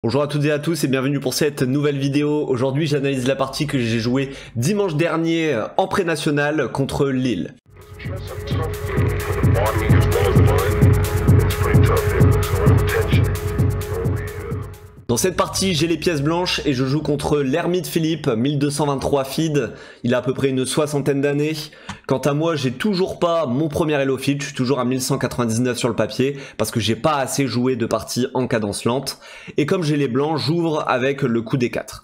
Bonjour à toutes et à tous et bienvenue pour cette nouvelle vidéo. Aujourd'hui j'analyse la partie que j'ai jouée dimanche dernier en pré-national contre Lille. Dans cette partie, j'ai les pièces blanches et je joue contre l'Hermite Philippe, 1223 feed. Il a à peu près une soixantaine d'années. Quant à moi, j'ai toujours pas mon premier Elo feed, je suis toujours à 1199 sur le papier parce que j'ai pas assez joué de parties en cadence lente. Et comme j'ai les blancs, j'ouvre avec le coup D4.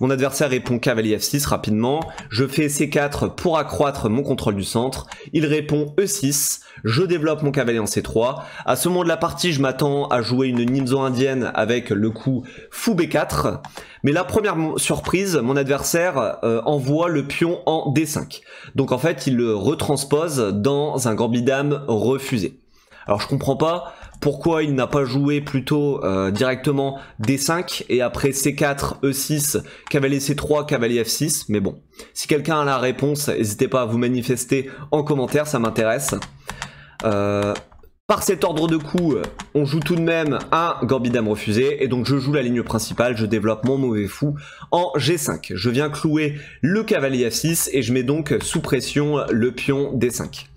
Mon adversaire répond cavalier F6 rapidement, je fais C4 pour accroître mon contrôle du centre, il répond E6, je développe mon cavalier en C3, à ce moment de la partie je m'attends à jouer une Nimzo indienne avec le coup fou B4, mais la première surprise, mon adversaire envoie le pion en D5, donc en fait il le retranspose dans un gambit-dame refusé. Alors je comprends pas pourquoi il n'a pas joué plutôt directement D5 et après C4, E6, cavalier C3, cavalier F6, mais bon. Si quelqu'un a la réponse, n'hésitez pas à vous manifester en commentaire, ça m'intéresse. Par cet ordre de coups, on joue tout de même un gambit-dame refusé et donc je joue la ligne principale, je développe mon mauvais fou en G5. Je viens clouer le cavalier F6 et je mets donc sous pression le pion D5.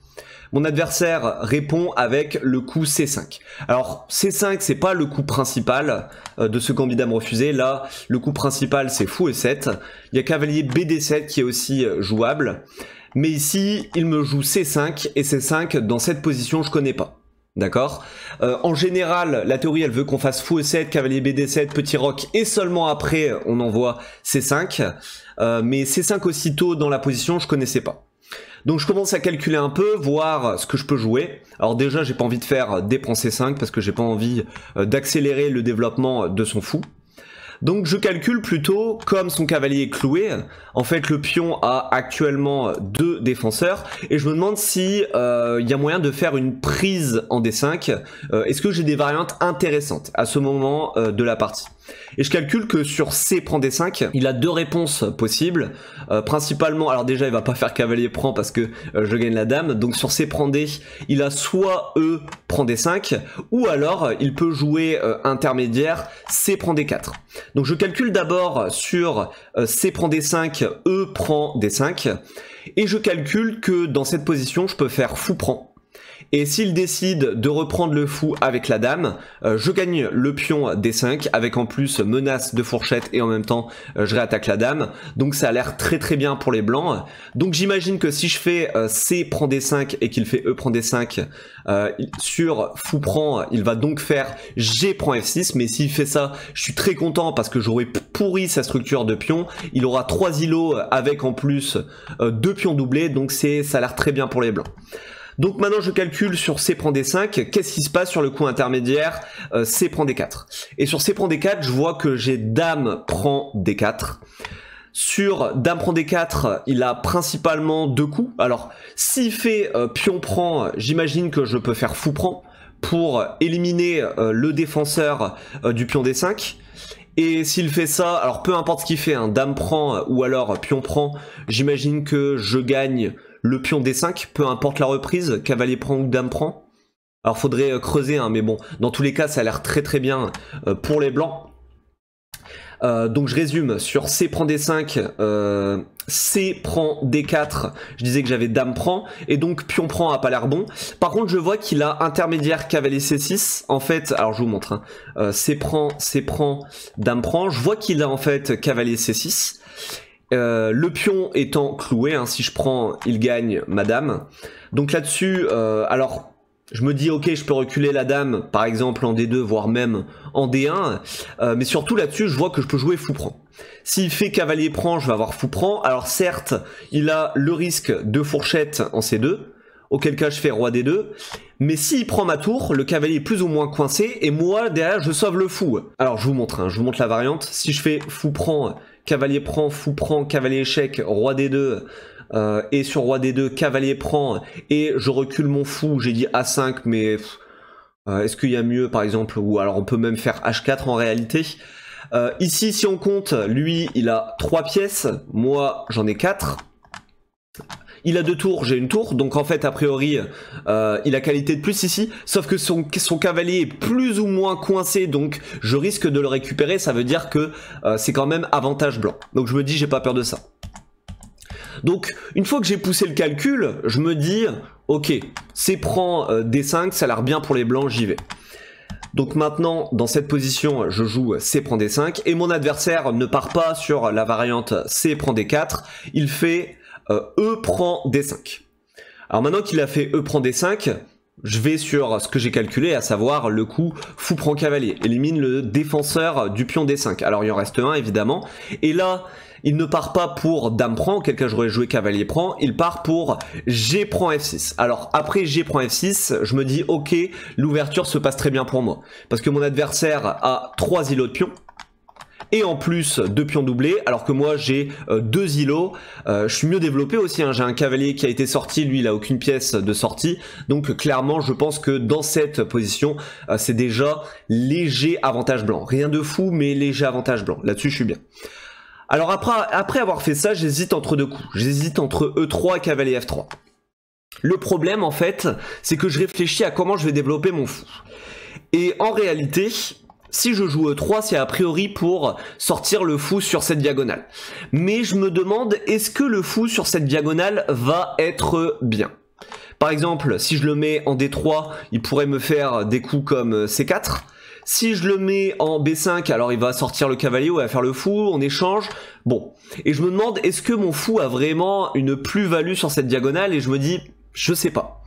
Mon adversaire répond avec le coup C5. Alors C5 c'est pas le coup principal de ce gambit-dame refusé. Là le coup principal c'est fou E7. Il y a cavalier BD7 qui est aussi jouable. Mais ici il me joue C5 et C5 dans cette position je connais pas. D'accord. En général, la théorie elle veut qu'on fasse fou E7, cavalier BD7, petit roc et seulement après on envoie C5. Mais C5 aussitôt dans la position je connaissais pas. Donc je commence à calculer un peu, voir ce que je peux jouer. Alors déjà j'ai pas envie de faire D prend C5 parce que j'ai pas envie d'accélérer le développement de son fou. Donc je calcule plutôt comme son cavalier est cloué. En fait le pion a actuellement 2 défenseurs et je me demande si y a moyen de faire une prise en D5. Est-ce que j'ai des variantes intéressantes à ce moment de la partie? Et je calcule que sur C prend D5, il a 2 réponses possibles. Principalement, alors déjà il va pas faire cavalier prend parce que je gagne la dame. Donc sur C prend D, il a soit E prend D5 ou alors il peut jouer intermédiaire C prend D4. Donc je calcule d'abord sur C prend D5, E prend D5 et je calcule que dans cette position je peux faire fou prend. Et s'il décide de reprendre le fou avec la dame, je gagne le pion D5 avec en plus menace de fourchette et en même temps je réattaque la dame. Donc ça a l'air très très bien pour les blancs. Donc j'imagine que si je fais C prend D5 et qu'il fait E prend D5, sur fou prend, il va donc faire G prend F6. Mais s'il fait ça, je suis très content parce que j'aurais pourri sa structure de pion. Il aura 3 îlots avec en plus 2 pions doublés. Donc ça a l'air très bien pour les blancs. Donc maintenant je calcule sur C prend D5, qu'est-ce qui se passe sur le coup intermédiaire C prend D4. Et sur C prend D4, je vois que j'ai Dame prend D4. Sur Dame prend D4, il a principalement 2 coups. Alors s'il fait Pion prend, j'imagine que je peux faire Fou prend pour éliminer le défenseur du pion D5. Et s'il fait ça, alors peu importe ce qu'il fait, hein, Dame prend ou alors Pion prend, j'imagine que je gagne le pion D5, peu importe la reprise, cavalier prend ou dame prend. Alors faudrait creuser, hein, mais bon, dans tous les cas ça a l'air très très bien pour les blancs. Donc je résume, sur C prend D5, C prend D4, je disais que j'avais dame prend, et donc pion prend a pas l'air bon. Par contre je vois qu'il a intermédiaire cavalier C6, en fait, alors je vous montre, hein, C prend, dame prend, je vois qu'il a en fait cavalier C6. Le pion étant cloué, hein, si je prends, il gagne ma dame. Donc là-dessus, alors, je me dis, ok, je peux reculer la dame, par exemple en D2, voire même en D1. Mais surtout là-dessus, je vois que je peux jouer fou prend. S'il fait cavalier prend, je vais avoir fou prend. Alors certes, il a le risque de fourchette en C2, auquel cas je fais roi D2. Mais s'il prend ma tour, le cavalier est plus ou moins coincé, et moi, derrière, je sauve le fou. Alors je vous montre, hein, je vous montre la variante. Si je fais fou prend, cavalier prend, fou prend, cavalier échec, roi D2, et sur roi D2, cavalier prend, et je recule mon fou, j'ai dit A5, mais est-ce qu'il y a mieux par exemple, ou alors on peut même faire H4 en réalité. Ici si on compte, lui il a 3 pièces, moi j'en ai 4. il a 2 tours, j'ai une tour, donc en fait a priori il a qualité de plus ici, sauf que son cavalier est plus ou moins coincé, donc je risque de le récupérer, ça veut dire que c'est quand même avantage blanc. Donc je me dis j'ai pas peur de ça. Donc une fois que j'ai poussé le calcul, je me dis ok, C prend D5, ça a l'air bien pour les blancs, j'y vais. Donc maintenant, dans cette position, je joue C prend D5, et mon adversaire ne part pas sur la variante C prend D4, il fait E prend D5. Alors maintenant qu'il a fait E prend D5, je vais sur ce que j'ai calculé, à savoir le coup fou prend cavalier, élimine le défenseur du pion D5. Alors il en reste un évidemment, et là, il ne part pas pour dame prend, auquel cas j'aurais joué cavalier prend, il part pour G prend F6. Alors après G prend F6, je me dis ok, l'ouverture se passe très bien pour moi. Parce que mon adversaire a 3 îlots de pions, et en plus 2 pions doublés, alors que moi j'ai 2 îlots. Je suis mieux développé aussi, hein. J'ai un cavalier qui a été sorti, lui il a aucune pièce de sortie, donc clairement je pense que dans cette position c'est déjà léger avantage blanc. Rien de fou, mais léger avantage blanc, là-dessus je suis bien. Alors après avoir fait ça, j'hésite entre 2 coups. J'hésite entre E3 et cavalier F3. Le problème en fait, c'est que je réfléchis à comment je vais développer mon fou. Et en réalité, si je joue E3, c'est a priori pour sortir le fou sur cette diagonale. Mais je me demande, est-ce que le fou sur cette diagonale va être bien? Par exemple, si je le mets en D3, il pourrait me faire des coups comme C4. Si je le mets en B5, alors il va sortir le cavalier ou il va faire le fou, on échange. Bon, et je me demande, est-ce que mon fou a vraiment une plus-value sur cette diagonale? Et je me dis, je sais pas.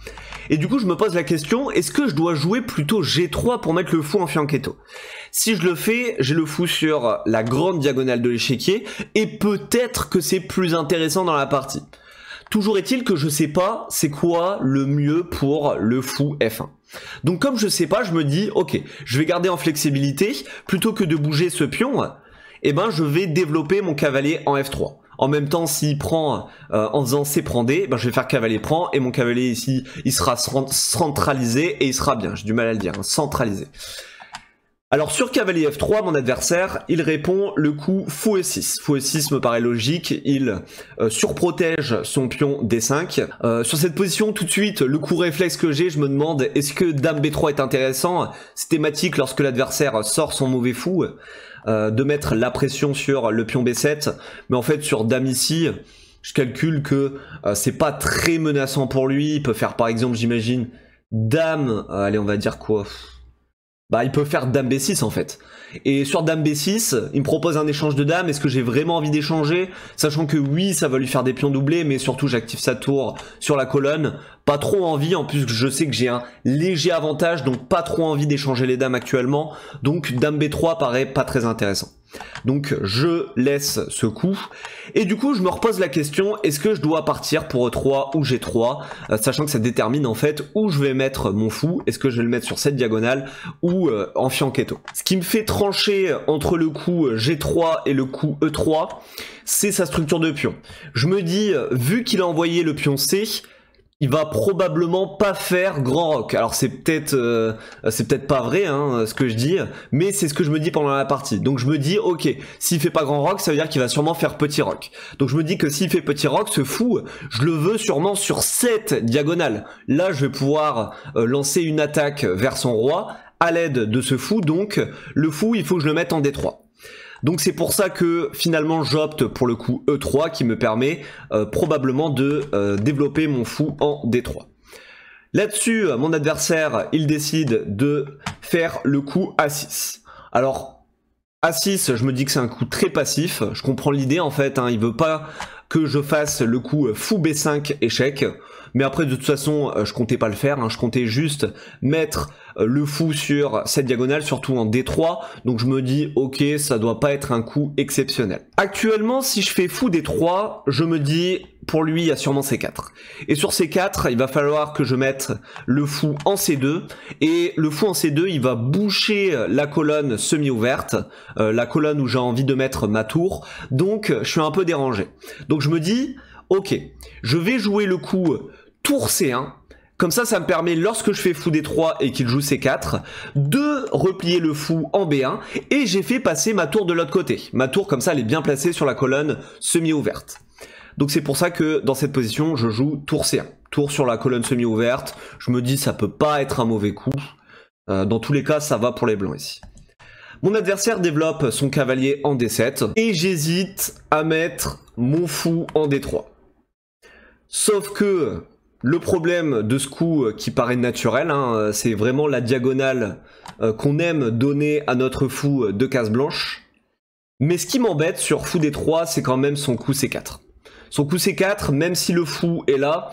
Et du coup, je me pose la question, est-ce que je dois jouer plutôt G3 pour mettre le fou en fianchetto? Si je le fais, j'ai le fou sur la grande diagonale de l'échiquier, et peut-être que c'est plus intéressant dans la partie. Toujours est-il que je sais pas c'est quoi le mieux pour le fou F1. Donc comme je sais pas, je me dis ok, je vais garder en flexibilité, plutôt que de bouger ce pion, eh ben je vais développer mon cavalier en F3. En même temps, s'il prend en faisant C prend D, ben je vais faire cavalier prend, et mon cavalier ici, il sera centralisé et il sera bien, j'ai du mal à le dire, hein, centralisé. Alors sur cavalier F3, mon adversaire, il répond le coup fou E6. Fou E6 me paraît logique, il surprotège son pion D5. Sur cette position, tout de suite, le coup réflexe que j'ai, je me demande, est-ce que dame B3 est intéressant? C'est thématique lorsque l'adversaire sort son mauvais fou, de mettre la pression sur le pion B7. Mais en fait, sur dame ici, je calcule que c'est pas très menaçant pour lui. Il peut faire par exemple, j'imagine, dame, allez on va dire quoi? Bah il peut faire dame B6 en fait. Et sur dame B6, il me propose un échange de dames. Est-ce que j'ai vraiment envie d'échanger? Sachant que oui, ça va lui faire des pions doublés, mais surtout j'active sa tour sur la colonne. Pas trop envie, en plus je sais que j'ai un léger avantage, donc pas trop envie d'échanger les dames actuellement. Donc dame B3 paraît pas très intéressant. Donc je laisse ce coup. Et du coup je me repose la question, est-ce que je dois partir pour E3 ou G3, sachant que ça détermine en fait où je vais mettre mon fou. Est-ce que je vais le mettre sur cette diagonale ou en fianchetto. Ce qui me fait trancher entre le coup G3 et le coup E3, c'est sa structure de pion. Je me dis, vu qu'il a envoyé le pion C, il va probablement pas faire grand roc. Alors c'est peut-être pas vrai hein, ce que je dis, mais c'est ce que je me dis pendant la partie. Donc je me dis ok, s'il fait pas grand roc, ça veut dire qu'il va sûrement faire petit roc. Donc je me dis que s'il fait petit roc, ce fou, je le veux sûrement sur cette diagonale. Là je vais pouvoir lancer une attaque vers son roi à l'aide de ce fou. Donc le fou, il faut que je le mette en D3. Donc c'est pour ça que finalement j'opte pour le coup E3 qui me permet probablement de développer mon fou en D3. Là-dessus, mon adversaire, il décide de faire le coup A6. Alors, A6, je me dis que c'est un coup très passif, je comprends l'idée en fait, hein, il veut pas que je fasse le coup fou B5 échec. Mais après, de toute façon, je comptais pas le faire, hein, je comptais juste mettre le fou sur cette diagonale, surtout en D3, donc je me dis, ok, ça doit pas être un coup exceptionnel. Actuellement, si je fais fou D3, je me dis, pour lui, il y a sûrement C4. Et sur C4, il va falloir que je mette le fou en C2, et le fou en C2, il va boucher la colonne semi-ouverte, la colonne où j'ai envie de mettre ma tour, donc je suis un peu dérangé. Donc je me dis, ok, je vais jouer le coup tour C1, comme ça me permet, lorsque je fais fou D3 et qu'il joue C4, de replier le fou en B1, et j'ai fait passer ma tour de l'autre côté. Ma tour, comme ça, elle est bien placée sur la colonne semi-ouverte. Donc c'est pour ça que dans cette position, je joue tour C1. Tour sur la colonne semi-ouverte, je me dis ça peut pas être un mauvais coup. Dans tous les cas, ça va pour les blancs ici. Mon adversaire développe son cavalier en D7 et j'hésite à mettre mon fou en D3. Sauf que le problème de ce coup qui paraît naturel, hein, c'est vraiment la diagonale qu'on aime donner à notre fou de case blanche. Mais ce qui m'embête sur fou D3, c'est quand même son coup C4. Son coup C4, même si le fou est là,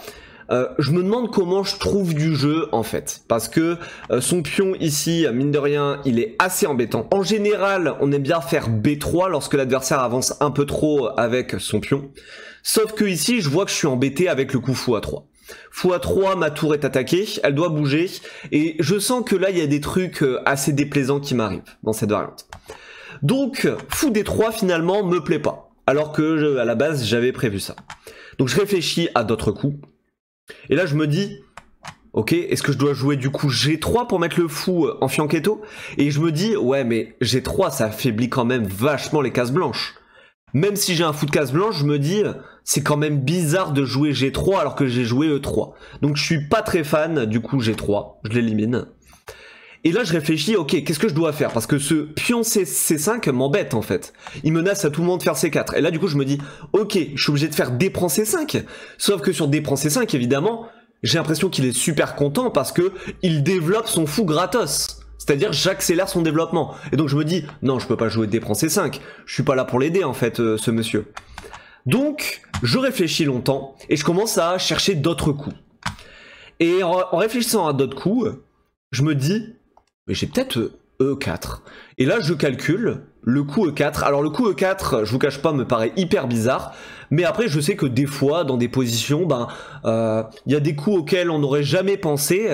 je me demande comment je trouve du jeu en fait, parce que son pion ici, mine de rien, il est assez embêtant. En général, on aime bien faire B3 lorsque l'adversaire avance un peu trop avec son pion, sauf que ici, je vois que je suis embêté avec le coup fou A3. Fou A3, ma tour est attaquée, elle doit bouger, et je sens que là, il y a des trucs assez déplaisants qui m'arrivent dans cette variante. Donc, fou D3 finalement me plaît pas, alors que à la base, j'avais prévu ça. Donc je réfléchis à d'autres coups. Et là je me dis, ok, est-ce que je dois jouer du coup G3 pour mettre le fou en fianchetto? Et je me dis, ouais mais G3 ça affaiblit quand même vachement les cases blanches. Même si j'ai un fou de case blanche, je me dis, c'est quand même bizarre de jouer G3 alors que j'ai joué E3. Donc je suis pas très fan du coup G3, je l'élimine. Et là je réfléchis, ok, qu'est-ce que je dois faire? Parce que ce pion C5 m'embête en fait. Il menace à tout le monde de faire C4. Et là du coup je me dis, ok, je suis obligé de faire D prend C5. Sauf que sur D prend C5, évidemment, j'ai l'impression qu'il est super content parce que il développe son fou gratos. C'est-à-dire j'accélère son développement. Et donc je me dis, non je peux pas jouer D prend C5. Je suis pas là pour l'aider en fait, ce monsieur. Donc je réfléchis longtemps et je commence à chercher d'autres coups. Et en réfléchissant à d'autres coups, je me dis, mais j'ai peut-être E4. Et là, je calcule le coup E4. Alors, le coup E4, je vous cache pas, me paraît hyper bizarre. Mais après, je sais que des fois, dans des positions, y a des coups auxquels on n'aurait jamais pensé,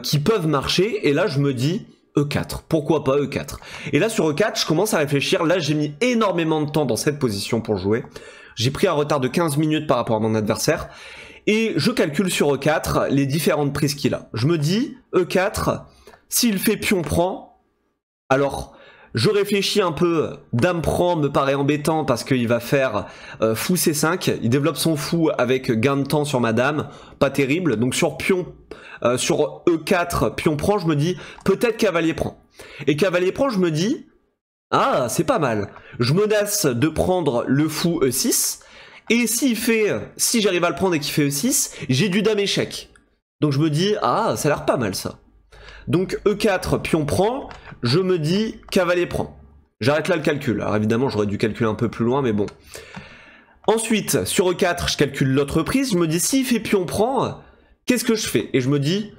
qui peuvent marcher. Et là, je me dis E4. Pourquoi pas E4? Et là, sur E4, je commence à réfléchir. Là, j'ai mis énormément de temps dans cette position pour jouer. J'ai pris un retard de 15 minutes par rapport à mon adversaire. Et je calcule sur E4 les différentes prises qu'il a. Je me dis, E4... S'il fait pion prend, alors je réfléchis un peu, dame prend me paraît embêtant parce qu'il va faire fou C5, il développe son fou avec gain de temps sur ma dame, pas terrible, donc sur pion, sur E4, pion prend, je me dis peut-être cavalier prend. Et cavalier prend, je me dis, ah c'est pas mal, je menace de prendre le fou E6, et si j'arrive à le prendre et qu'il fait E6, j'ai du dame échec. Donc je me dis, ah ça a l'air pas mal ça. Donc E4, pion prend, je me dis cavalier prend. J'arrête là le calcul. Alors évidemment, j'aurais dû calculer un peu plus loin, mais bon. Ensuite, sur E4, je calcule l'autre prise. Je me dis, s'il fait pion prend, qu'est-ce que je fais? Et je me dis,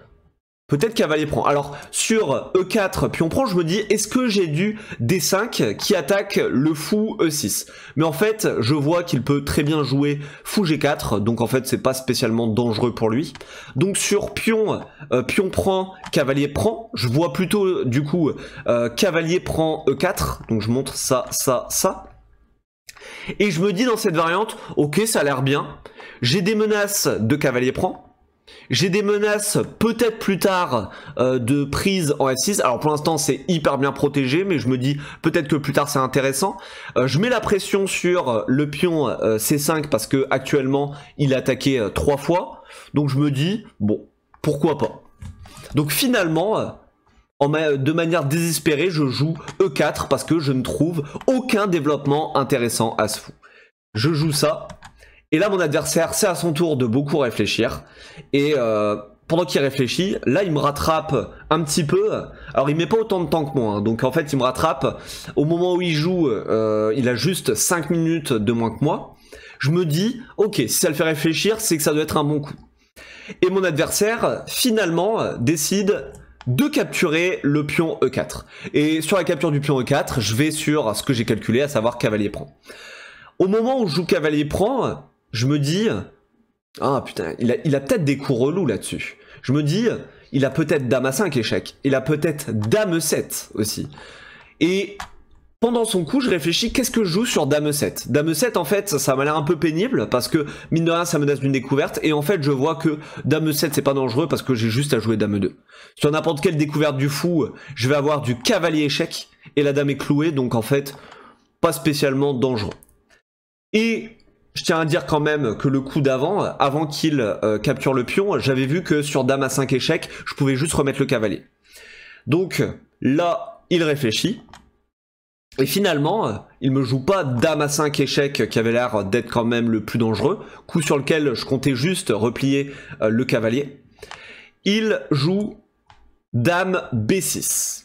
peut-être cavalier prend. Alors, sur E4, pion prend, je me dis, est-ce que j'ai du D5 qui attaque le fou E6? Mais en fait, je vois qu'il peut très bien jouer fou G4, donc en fait, c'est pas spécialement dangereux pour lui. Donc sur pion, pion prend, cavalier prend, je vois plutôt, du coup, cavalier prend E4, donc je montre ça, ça, ça. Et je me dis dans cette variante, ok, ça a l'air bien. J'ai des menaces de cavalier prend. J'ai des menaces peut-être plus tard de prise en F6. Alors pour l'instant c'est hyper bien protégé, mais je me dis peut-être que plus tard c'est intéressant. Je mets la pression sur le pion C5 parce que actuellement il a attaqué 3 fois. Donc je me dis bon, pourquoi pas. Donc finalement de manière désespérée je joue E4 parce que je ne trouve aucun développement intéressant à ce fou. Je joue ça. Et là, mon adversaire, c'est à son tour de beaucoup réfléchir. Et pendant qu'il réfléchit, là, il me rattrape un petit peu. Alors, il met pas autant de temps que moi. Hein. Donc, en fait, il me rattrape. Au moment où il joue, il a juste 5 minutes de moins que moi. Je me dis, ok, si ça le fait réfléchir, c'est que ça doit être un bon coup. Et mon adversaire, finalement, décide de capturer le pion E4. Et sur la capture du pion E4, je vais sur ce que j'ai calculé, à savoir cavalier prend. Au moment où je joue cavalier prend, je me dis, ah putain, il a peut-être des coups relous là-dessus. Je me dis, il a peut-être dame à 5 échec. Il a peut-être dame 7 aussi. Et pendant son coup, je réfléchis, qu'est-ce que je joue sur dame 7? Dame 7, en fait, ça m'a l'air un peu pénible parce que, mine de rien, ça menace d'une découverte. Et en fait, je vois que dame 7, c'est pas dangereux parce que j'ai juste à jouer dame 2. Sur n'importe quelle découverte du fou, je vais avoir du cavalier échec et la dame est clouée. Donc, en fait, pas spécialement dangereux. Et je tiens à dire quand même que le coup d'avant, avant qu'il capture le pion, j'avais vu que sur dame à 5 échecs, je pouvais juste remettre le cavalier. Donc là, il réfléchit. Et finalement, il me joue pas dame à 5 échecs qui avait l'air d'être quand même le plus dangereux, coup sur lequel je comptais juste replier le cavalier. Il joue dame B6.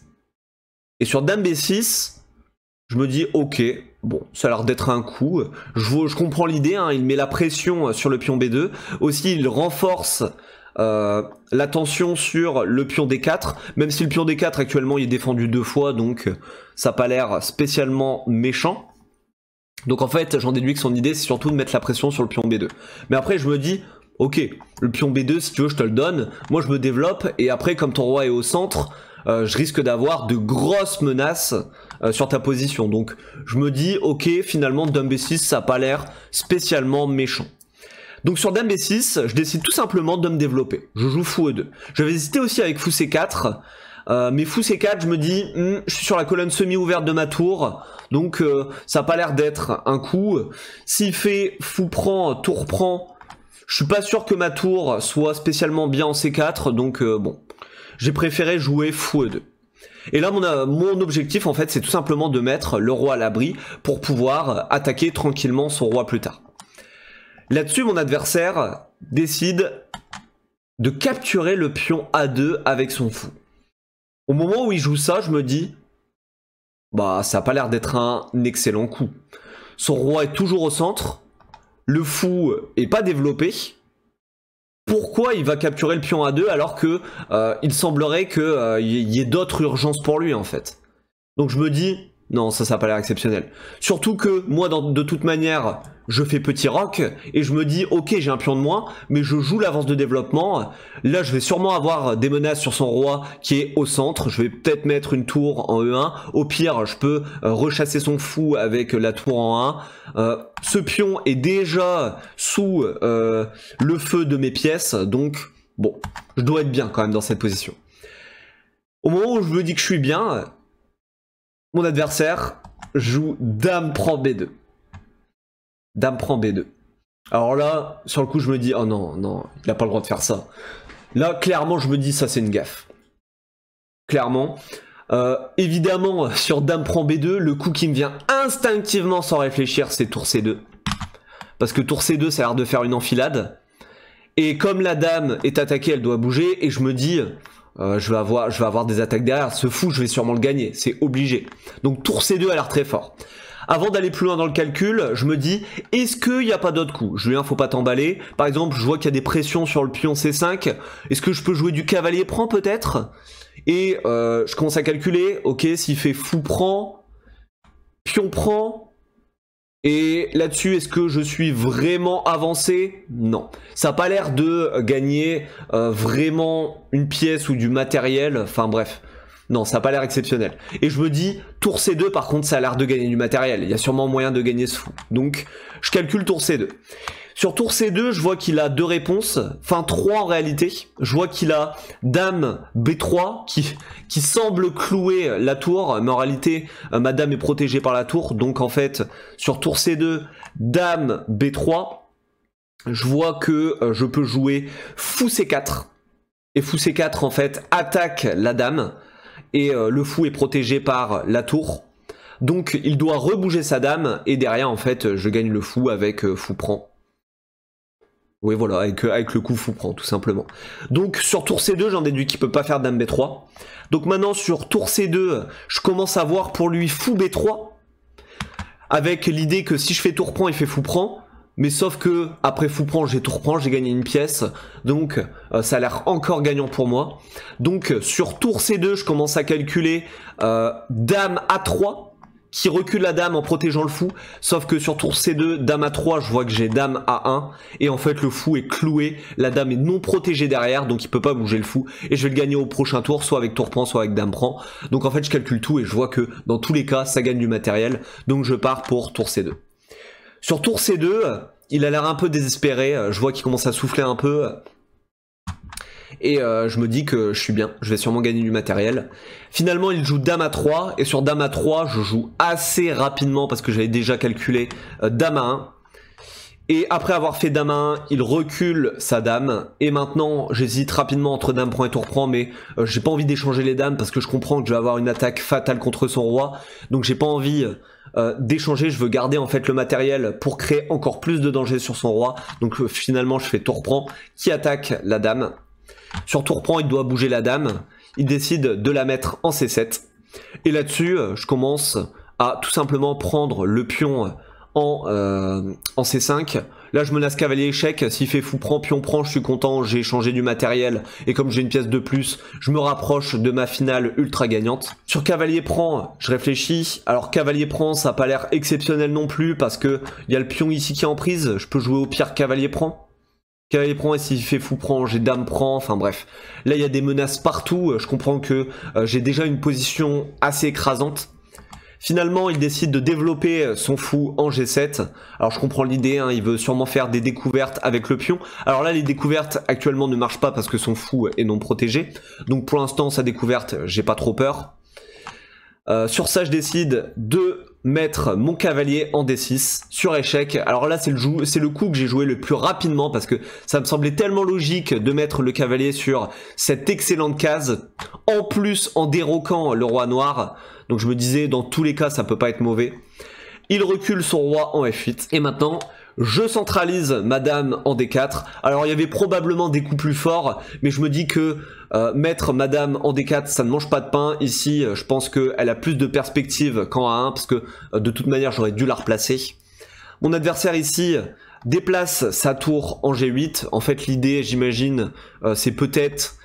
Et sur dame B6, je me dis ok, bon, ça a l'air d'être un coup. Je comprends l'idée, hein, il met la pression sur le pion B2. Aussi, il renforce la tension sur le pion D4, même si le pion D4 actuellement il est défendu 2 fois, donc ça n'a pas l'air spécialement méchant. Donc en fait, j'en déduis que son idée c'est surtout de mettre la pression sur le pion B2. Mais après je me dis, ok, le pion B2 si tu veux je te le donne, moi je me développe, et après comme ton roi est au centre, je risque d'avoir de grosses menaces sur ta position. Donc je me dis, ok, finalement dame B6 ça n'a pas l'air spécialement méchant. Donc sur dame B6, je décide tout simplement de me développer. Je joue fou E2. J'avais hésité aussi avec fou C4, mais fou C4, je me dis, je suis sur la colonne semi-ouverte de ma tour, donc ça n'a pas l'air d'être un coup. S'il fait fou prend, tour prend, je suis pas sûr que ma tour soit spécialement bien en C4, donc bon, j'ai préféré jouer fou E2. Et là, mon objectif, en fait, c'est tout simplement de mettre le roi à l'abri pour pouvoir attaquer tranquillement son roi plus tard. Là-dessus, mon adversaire décide de capturer le pion A2 avec son fou. Au moment où il joue ça, je me dis, bah ça n'a pas l'air d'être un excellent coup. Son roi est toujours au centre, le fou est pas développé. Pourquoi il va capturer le pion A2 alors que il semblerait qu'il y ait d'autres urgences pour lui en fait. Donc je me dis, non, ça n'a pas l'air exceptionnel. Surtout que moi, de toute manière, je fais petit roc et je me dis, ok, j'ai un pion de moins, mais je joue l'avance de développement. Là, je vais sûrement avoir des menaces sur son roi qui est au centre. Je vais peut-être mettre une tour en E1. Au pire, je peux rechasser son fou avec la tour en 1. Ce pion est déjà sous le feu de mes pièces, donc bon, je dois être bien quand même dans cette position. Au moment où je me dis que je suis bien, mon adversaire joue dame prend B2. Dame prend B2. Alors là, sur le coup, je me dis, oh non, non, il n'a pas le droit de faire ça. Là, clairement, je me dis, ça c'est une gaffe. Clairement. Évidemment, sur dame prend B2, le coup qui me vient instinctivement sans réfléchir, c'est tour C2. Parce que tour C2, ça a l'air de faire une enfilade. Et comme la dame est attaquée, elle doit bouger, et je me dis... je vais avoir des attaques derrière. Ce fou, je vais sûrement le gagner. C'est obligé. Donc tour C2 a l'air très fort. Avant d'aller plus loin dans le calcul, je me dis, est-ce qu'il n'y a pas d'autres coups? Julien, faut pas t'emballer. Par exemple, je vois qu'il y a des pressions sur le pion C5. Est-ce que je peux jouer du cavalier prend peut-être? Et je commence à calculer. Ok, s'il fait fou prend, pion prend... Et là-dessus, est-ce que je suis vraiment avancé? Non. Ça n'a pas l'air de gagner vraiment une pièce ou du matériel. Enfin bref. Non, ça n'a pas l'air exceptionnel. Et je me dis, tour C2, par contre, ça a l'air de gagner du matériel. Il y a sûrement moyen de gagner ce fou. Donc, je calcule tour C2. Sur tour C2, je vois qu'il a 2 réponses. Enfin, 3 en réalité. Je vois qu'il a dame B3 qui semble clouer la tour. Mais en réalité, ma dame est protégée par la tour. Donc, en fait, sur tour C2, dame B3, je vois que je peux jouer fou C4. Et fou C4, en fait, attaque la dame. Et le fou est protégé par la tour. Donc, il doit rebouger sa dame. Et derrière, en fait, je gagne le fou avec fou prend. Oui, voilà, avec le coup fou prend, tout simplement. Donc, sur tour C2, j'en déduis qu'il peut pas faire dame B3. Donc maintenant, sur tour C2, je commence à voir pour lui fou B3. Avec l'idée que si je fais tour prend, il fait fou prend. Mais sauf que, après fou prend, j'ai tour prend, j'ai gagné une pièce. Donc, ça a l'air encore gagnant pour moi. Donc, sur tour C2, je commence à calculer dame A3. Qui recule la dame en protégeant le fou, sauf que sur tour C2, dame A3, je vois que j'ai dame A1, et en fait le fou est cloué, la dame est non protégée derrière, donc il peut pas bouger le fou, et je vais le gagner au prochain tour, soit avec tour prend, soit avec dame prend. Donc en fait je calcule tout, et je vois que dans tous les cas, ça gagne du matériel, donc je pars pour tour C2. Sur tour C2, il a l'air un peu désespéré, je vois qu'il commence à souffler un peu, et je me dis que je suis bien, je vais sûrement gagner du matériel. Finalement il joue dame A3, et sur dame A3 je joue assez rapidement parce que j'avais déjà calculé dame A1. Et après avoir fait dame 1, il recule sa dame. Et maintenant, j'hésite rapidement entre dame prend et tour prend, mais j'ai pas envie d'échanger les dames parce que je comprends que je vais avoir une attaque fatale contre son roi. Donc j'ai pas envie d'échanger, je veux garder en fait le matériel pour créer encore plus de danger sur son roi. Donc finalement, je fais tour prend qui attaque la dame. Sur tour prend, il doit bouger la dame. Il décide de la mettre en C7. Et là-dessus, je commence à tout simplement prendre le pion en C5. Là je menace cavalier échec, s'il fait fou prend, pion prend, je suis content, j'ai changé du matériel et comme j'ai une pièce de plus, je me rapproche de ma finale ultra gagnante. Sur cavalier prend, je réfléchis. Alors cavalier prend, ça n'a pas l'air exceptionnel non plus parce que il y a le pion ici qui est en prise, je peux jouer au pire cavalier prend. Cavalier prend et s'il fait fou prend, j'ai dame prend, enfin bref. Là il y a des menaces partout, je comprends que j'ai déjà une position assez écrasante. Finalement, il décide de développer son fou en G7. Alors je comprends l'idée, hein, il veut sûrement faire des découvertes avec le pion. Alors là, les découvertes actuellement ne marchent pas parce que son fou est non protégé. Donc pour l'instant, sa découverte, j'ai pas trop peur. Sur ça, je décide de mettre mon cavalier en D6 sur échec. Alors là, c'est le coup que j'ai joué le plus rapidement parce que ça me semblait tellement logique de mettre le cavalier sur cette excellente case. En plus, en déroquant le roi noir. Donc je me disais, dans tous les cas, ça peut pas être mauvais. Il recule son roi en F8. Et maintenant, je centralise ma dame en D4. Alors il y avait probablement des coups plus forts, mais je me dis que mettre ma dame en D4, ça ne mange pas de pain. Ici, je pense qu'elle a plus de perspective qu'en A1, parce que de toute manière, j'aurais dû la replacer. Mon adversaire ici déplace sa tour en G8. En fait, l'idée, j'imagine, c'est peut-être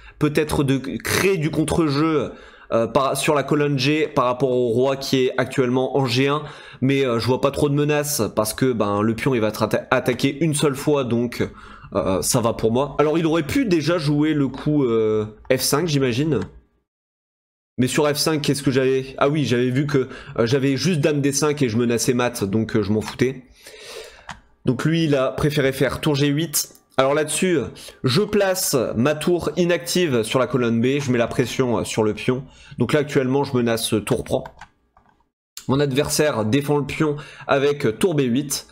de créer du contre-jeu sur la colonne G par rapport au roi qui est actuellement en G1, mais je vois pas trop de menaces parce que le pion il va être attaqué une seule fois, donc ça va pour moi. Alors il aurait pu déjà jouer le coup F5 j'imagine, mais sur F5 qu'est-ce que j'avais? Ah oui, j'avais vu que j'avais juste dame D5 et je menaçais mat, donc je m'en foutais. Donc lui il a préféré faire tour G8. Alors là-dessus, je place ma tour inactive sur la colonne B, je mets la pression sur le pion. Donc là actuellement je menace tour prend. Mon adversaire défend le pion avec tour B8.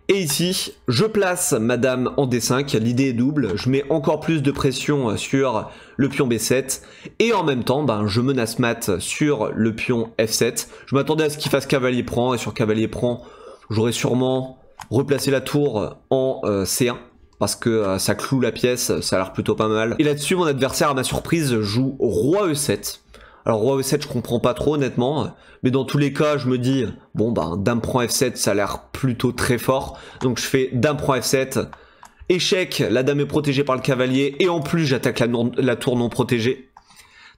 Et ici, je place ma dame en D5, l'idée est double, je mets encore plus de pression sur le pion B7. Et en même temps, je menace mat sur le pion F7. Je m'attendais à ce qu'il fasse cavalier prend, et sur cavalier prend, j'aurais sûrement replacé la tour en C1. Parce que ça cloue la pièce, ça a l'air plutôt pas mal. Et là-dessus, mon adversaire, à ma surprise, joue roi E7. Alors roi E7, je comprends pas trop honnêtement, mais dans tous les cas, je me dis, bon dame prend F7, ça a l'air plutôt très fort. Donc je fais dame prend F7, échec, la dame est protégée par le cavalier, et en plus j'attaque la tour non protégée.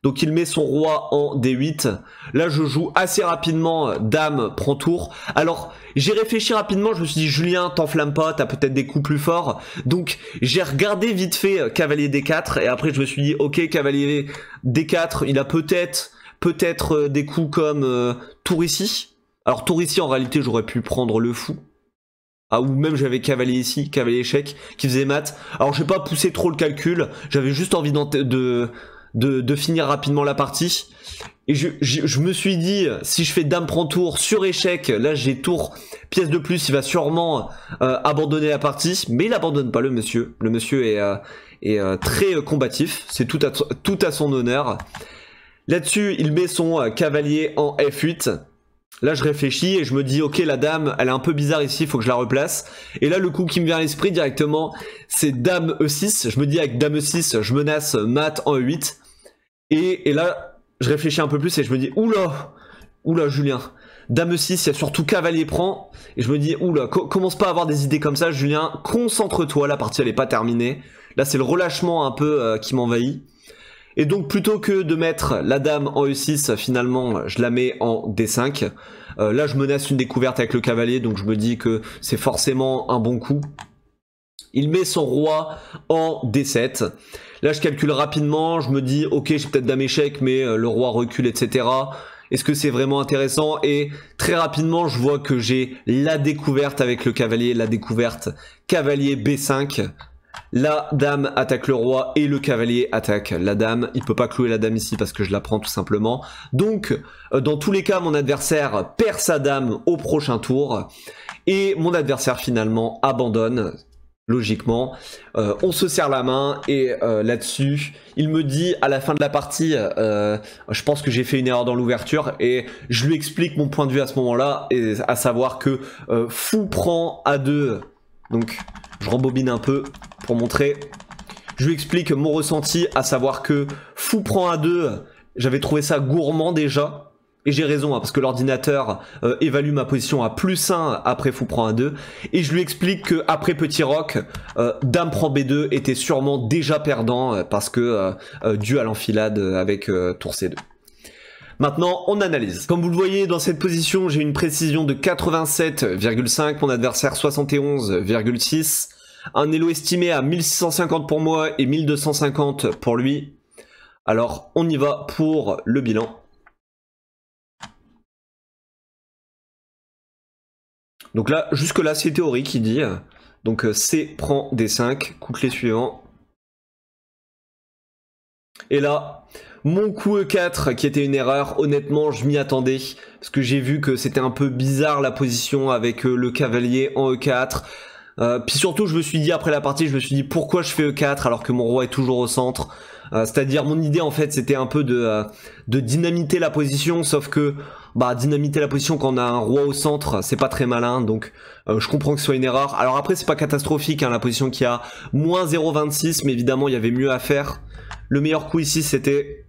Donc il met son roi en D8. Là je joue assez rapidement dame prend tour. Alors j'ai réfléchi rapidement, je me suis dit Julien t'enflamme pas, t'as peut-être des coups plus forts. Donc j'ai regardé vite fait cavalier D4 et après je me suis dit ok cavalier D4 il a peut-être des coups comme tour ici. Alors tour ici en réalité j'aurais pu prendre le fou. Ah ou même j'avais cavalier ici, cavalier échec qui faisait mat. Alors j'ai pas poussé trop le calcul, j'avais juste envie de finir rapidement la partie. Et je me suis dit, si je fais dame prend tour sur échec, là j'ai tour, pièce de plus, il va sûrement abandonner la partie. Mais il abandonne pas le monsieur. Le monsieur est très combatif, c'est tout à son honneur. Là-dessus, il met son cavalier en F8. Là je réfléchis et je me dis ok la dame elle est un peu bizarre ici, il faut que je la replace. Et là le coup qui me vient à l'esprit directement c'est dame E6. Je me dis avec dame E6 je menace mat en E8. Et là je réfléchis un peu plus et je me dis oula Julien, dame E6 il y a surtout cavalier prend. Et je me dis oula commence pas à avoir des idées comme ça Julien, concentre-toi, la partie elle est pas terminée. Là c'est le relâchement un peu qui m'envahit. Et donc plutôt que de mettre la dame en E6, finalement je la mets en D5. Là je menace une découverte avec le cavalier, donc je me dis que c'est forcément un bon coup. Il met son roi en D7. Là je calcule rapidement, je me dis ok j'ai peut-être dame échec mais le roi recule etc. Est-ce que c'est vraiment intéressant? Et très rapidement je vois que j'ai la découverte avec le cavalier, la découverte cavalier B5. La dame attaque le roi et le cavalier attaque la dame. Il peut pas clouer la dame ici parce que je la prends tout simplement. Donc dans tous les cas mon adversaire perd sa dame au prochain tour. Et mon adversaire finalement abandonne. Logiquement, on se serre la main et là-dessus, il me dit à la fin de la partie, je pense que j'ai fait une erreur dans l'ouverture et je lui explique mon point de vue à ce moment-là, et à savoir que fou prend A2, donc je rembobine un peu pour montrer, je lui explique mon ressenti, à savoir que fou prend A2, j'avais trouvé ça gourmand déjà. Et j'ai raison, hein, parce que l'ordinateur évalue ma position à +1 après fou prend A2. Et je lui explique que après petit roc, dame prend B2 était sûrement déjà perdant, parce que dû à l'enfilade avec tour C2. Maintenant, on analyse. Comme vous le voyez, dans cette position, j'ai une précision de 87,5, mon adversaire 71,6. Un elo estimé à 1650 pour moi et 1250 pour lui. Alors, on y va pour le bilan. Donc là, jusque là, c'est théorique, il dit. Donc C prend D5, coup clé suivant. Et là, mon coup E4 qui était une erreur, honnêtement, je m'y attendais. Parce que j'ai vu que c'était un peu bizarre la position avec le cavalier en E4. Puis surtout, je me suis dit, après la partie, je me suis dit, pourquoi je fais E4 alors que mon roi est toujours au centre? C'est-à-dire, mon idée, en fait, c'était un peu de dynamiter la position, sauf que dynamiter la position quand on a un roi au centre, c'est pas très malin, donc je comprends que ce soit une erreur. Alors après, c'est pas catastrophique, hein, la position qui a moins 0,26, mais évidemment, il y avait mieux à faire. Le meilleur coup ici, c'était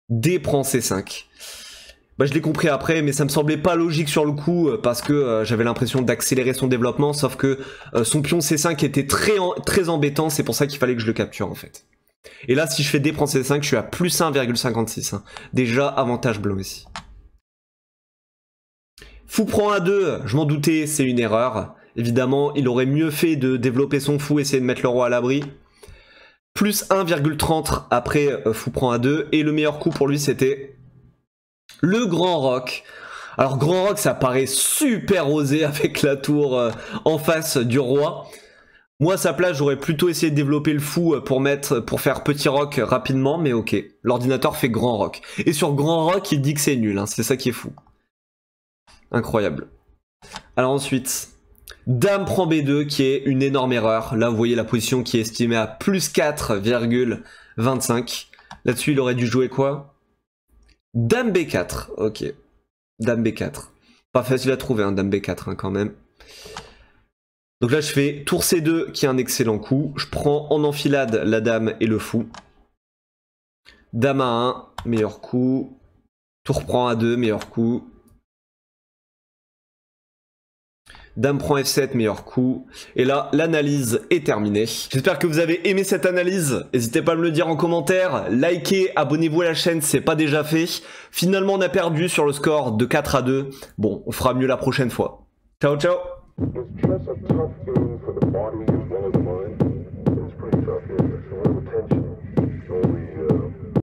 D prend C5. Je l'ai compris après, mais ça me semblait pas logique sur le coup, parce que j'avais l'impression d'accélérer son développement, sauf que son pion C5 était très embêtant, c'est pour ça qu'il fallait que je le capture, en fait. Et là, si je fais D prend C5, je suis à +1,56. Hein. Déjà, avantage blanc ici. Fou prend A2, je m'en doutais, c'est une erreur. Évidemment, il aurait mieux fait de développer son fou, essayer de mettre le roi à l'abri. Plus 1,30 après fou prend A2. Et le meilleur coup pour lui, c'était le grand roc. Alors, grand roc, ça paraît super osé avec la tour en face du roi. Moi, à sa place, j'aurais plutôt essayé de développer le fou pour faire petit roc rapidement, mais ok. L'ordinateur fait grand roc. Et sur grand roc, il dit que c'est nul, hein, c'est ça qui est fou. Incroyable. Alors ensuite, dame prend B2, qui est une énorme erreur. Là, vous voyez la position qui est estimée à +4,25. Là-dessus, il aurait dû jouer quoi? Dame B4, ok. Dame B4. Pas facile à trouver, hein, dame B4 hein, quand même. Donc là, je fais tour C2, qui est un excellent coup. Je prends en enfilade la dame et le fou. Dame A1, meilleur coup. Tour prend A2, meilleur coup. Dame prend F7, meilleur coup. Et là, l'analyse est terminée. J'espère que vous avez aimé cette analyse. N'hésitez pas à me le dire en commentaire. Likez, abonnez-vous à la chaîne si c'est pas déjà fait. Finalement, on a perdu sur le score de 4-2. Bon, on fera mieux la prochaine fois. Ciao, ciao! It's just a tough game for the body as well as